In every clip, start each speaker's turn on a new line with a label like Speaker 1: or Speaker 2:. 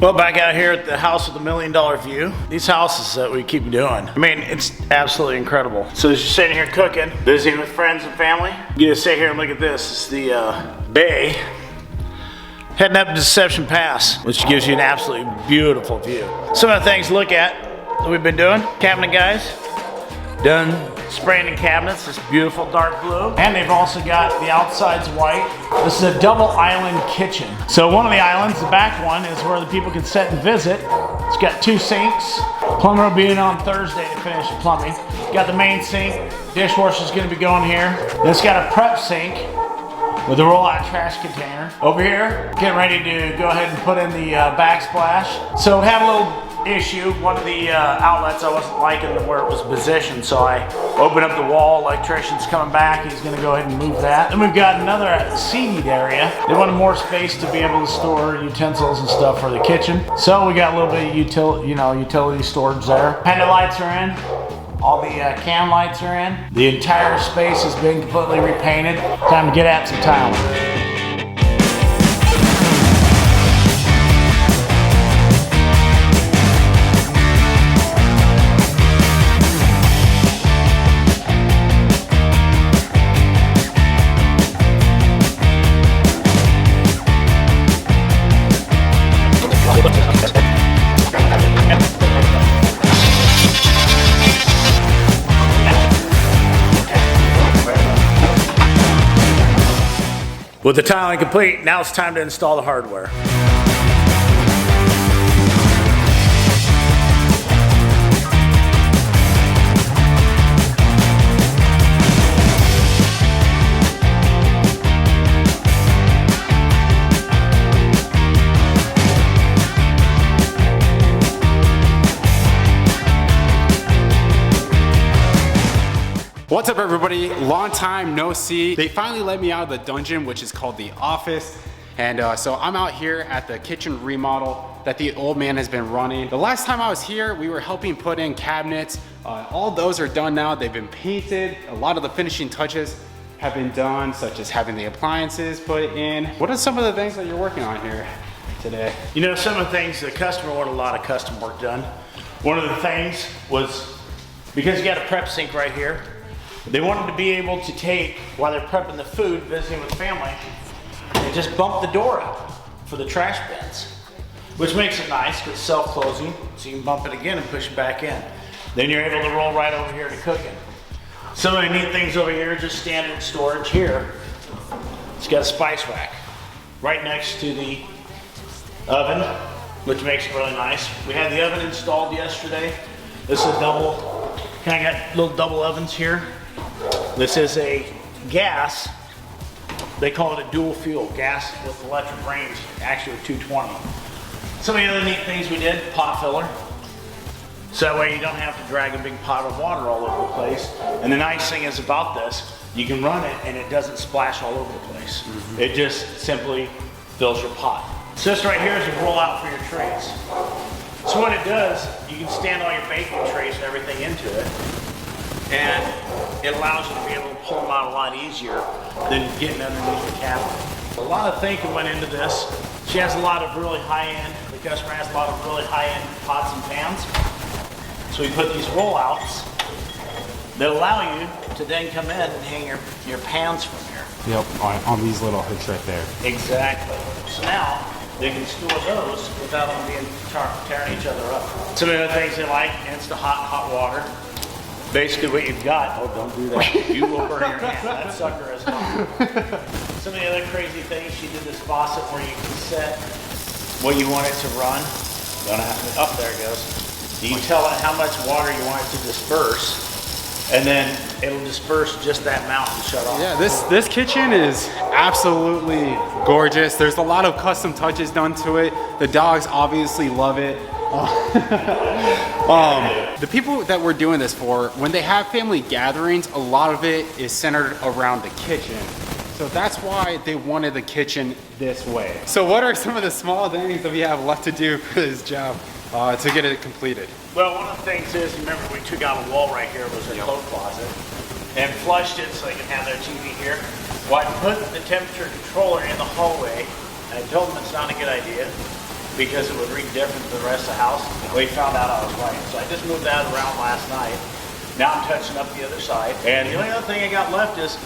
Speaker 1: Well, back out here at the house with the $1 million view. These houses that we keep doing, I mean, it's absolutely incredible. So as you're sitting here cooking, visiting with friends and family, you just sit here and look at this. It's the bay heading up to Deception Pass, which gives you an absolutely beautiful view. Some of the things to look at that we've been doing, cabinet guys, done spraying the cabinets, this beautiful dark blue. And they've also got the outsides white. This is a double island kitchen. So one of the islands, the back one, is where the people can sit and visit. It's got 2 sinks. Plumber will be in on Thursday to finish the plumbing. Got the main sink. Dishwasher's gonna be going here. Then it's got a prep sink with a roll-out trash container. Over here, getting ready to go ahead and put in the backsplash. So have a little issue. One of the outlets I wasn't liking where it was positioned, so I opened up the wall. Electrician's coming back. He's going to go ahead and move that. Then we've got another seated area. They wanted more space to be able to store utensils and stuff for the kitchen, so we got a little bit of utility storage there. Pendant lights are in. All the can lights are in. The entire space has been completely repainted. Time to get at some tiling. With the tiling complete, now it's time to install the hardware.
Speaker 2: What's up, everybody? Long time no see. They finally let me out of the dungeon, which is called the office. And so I'm out here at the kitchen remodel that the old man has been running. The last time I was here, we were helping put in cabinets. All those are done now. They've been painted. A lot of the finishing touches have been done, such as having the appliances put in. What are some of the things that you're working on here today?
Speaker 1: You know, some of the things the customer wanted a lot of custom work done. One of the things was, because you got a prep sink right here, they wanted to be able to take, while they're prepping the food, visiting with family, and just bump the door out for the trash bins, which makes it nice because it's self-closing, so you can bump it again and push it back in. Then you're able to roll right over here to cooking. Some of the neat things over here, just standard storage here. It's got a spice rack right next to the oven, which makes it really nice. We had the oven installed yesterday. This is a double, kind of got little double ovens here. This is a gas, they call it a dual fuel, gas with electric range, actually with 220. Some of the other neat things we did, pot filler. So that way you don't have to drag a big pot of water all over the place. And the nice thing is about this, you can run it and it doesn't splash all over the place. It just simply fills your pot. So this right here is a rollout for your trays. So what it does, you can stand all your baking trays and everything into it. And it allows you to be able to pull them out a lot easier than getting underneath the cabinet. A lot of thinking went into this. She has a lot of really high-end, the customer has a lot of really high-end pots and pans. So we put these rollouts that allow you to then come in and hang your pans from here.
Speaker 2: Yep, on these little hooks right there.
Speaker 1: Exactly. So now they can store those without them being tearing each other up. Some of the other things they like, instant hot water. Basically what you've got, oh don't do that, you will burn your hand, that sucker is hot. Some of the other crazy things, she did this faucet where you can set what you want it to run. Don't have to, up there it goes. You can tell it how much water you want it to disperse, and then it'll disperse just that amount and shut off.
Speaker 2: Yeah, this kitchen is absolutely gorgeous. There's a lot of custom touches done to it. The dogs obviously love it. The people that we're doing this for, when they have family gatherings, a lot of it is centered around the kitchen. So that's why they wanted the kitchen this way. So what are some of the small things that we have left to do for this job to get it completed?
Speaker 1: Well, one of the things is, remember we took out a wall right here, it was a coat closet, and flushed it so they can have their TV here. Well, I put the temperature controller in the hallway, and I told them it's not a good idea. because it would read different than the rest of the house. Well, he found out I was right. So I just moved that around last night. Now I'm touching up the other side. And the only other thing I got left is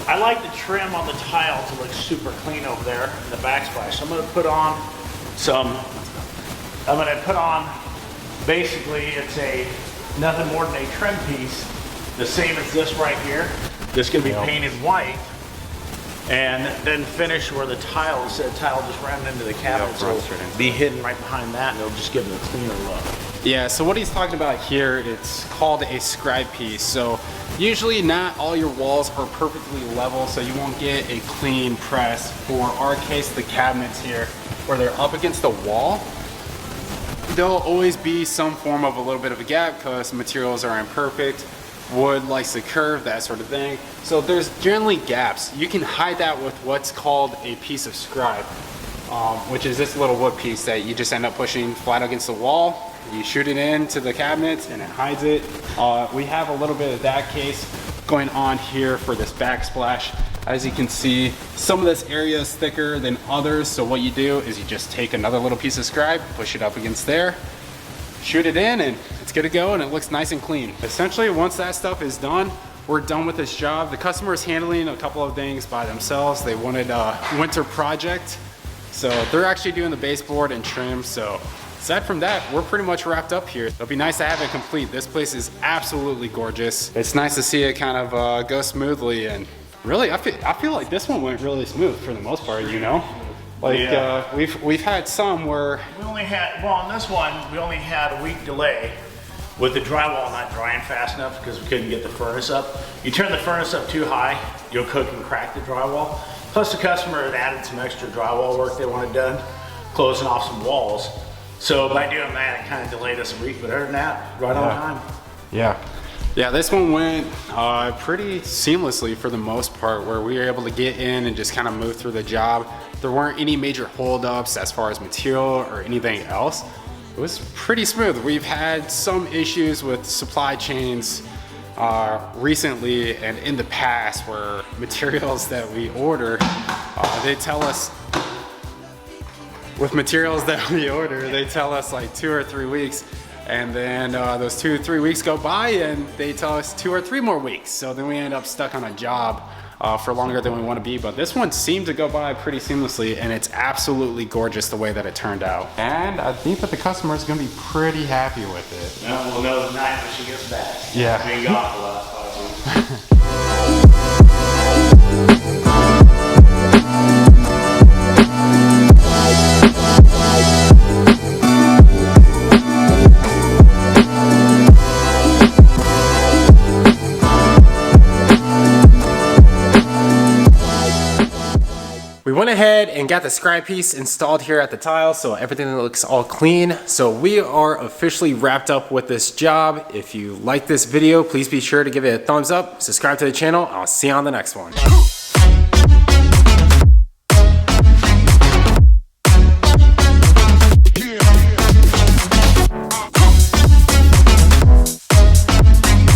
Speaker 1: I like the trim on the tile to look super clean over there in the backsplash. So I'm gonna put on basically it's nothing more than a trim piece, the same as this right here. This is gonna be painted white. And then finish where the tile just ran into the cabinet, so it'll be hidden right behind that, and it'll just give it a cleaner look.
Speaker 2: Yeah, so what he's talking about here, it's called a scribe piece. So usually not all your walls are perfectly level, so you won't get a clean press. For our case, the cabinets here, where they're up against the wall, there'll always be some form of a little bit of a gap because materials are imperfect. Wood likes to curve, that sort of thing. So there's generally gaps. You can hide that with what's called a piece of scribe, which is this little wood piece that you just end up pushing flat against the wall. You shoot it into the cabinets and it hides it. We have a little bit of that case going on here for this backsplash. As you can see, some of this area is thicker than others. So what you do is you just take another little piece of scribe, push it up against there, shoot it in, and it's good to go, and it looks nice and clean. Essentially, once that stuff is done, we're done with this job. The customer is handling a couple of things by themselves. They wanted a winter project, so they're actually doing the baseboard and trim. So aside from that, we're pretty much wrapped up here. It'll be nice to have it complete. This place is absolutely gorgeous. It's nice to see it kind of go smoothly, and really, I feel like this one went really smooth for the most part, you know? Like, yeah. We've had some where...
Speaker 1: on this one, we only had a week delay with the drywall not drying fast enough because we couldn't get the furnace up. You turn the furnace up too high, you'll cook and crack the drywall. Plus the customer had added some extra drywall work they wanted done, closing off some walls. So by doing that, it kind of delayed us a week, but other than that, right on time.
Speaker 2: Yeah. Yeah, this one went pretty seamlessly for the most part, where we were able to get in and just kind of move through the job. There weren't any major holdups as far as material or anything else. It was pretty smooth. We've had some issues with supply chains recently and in the past, where materials that we order, they tell us like 2 or 3 weeks. And then those 2 or 3 weeks go by and they tell us 2 or 3 more weeks. So then we end up stuck on a job for longer than we want to be. But this one seemed to go by pretty seamlessly, and it's absolutely gorgeous the way that it turned out. And I think that the customer is going to be pretty happy with it.
Speaker 1: Yeah, we'll know tonight when she gets back.
Speaker 2: Yeah.
Speaker 1: Being gone for the last 5 weeks.
Speaker 3: We went ahead and got the scribe piece installed here at the tile, so everything looks all clean. So we are officially wrapped up with this job. If you like this video, please be sure to give it a thumbs up, subscribe to the channel. I'll see you on the next one.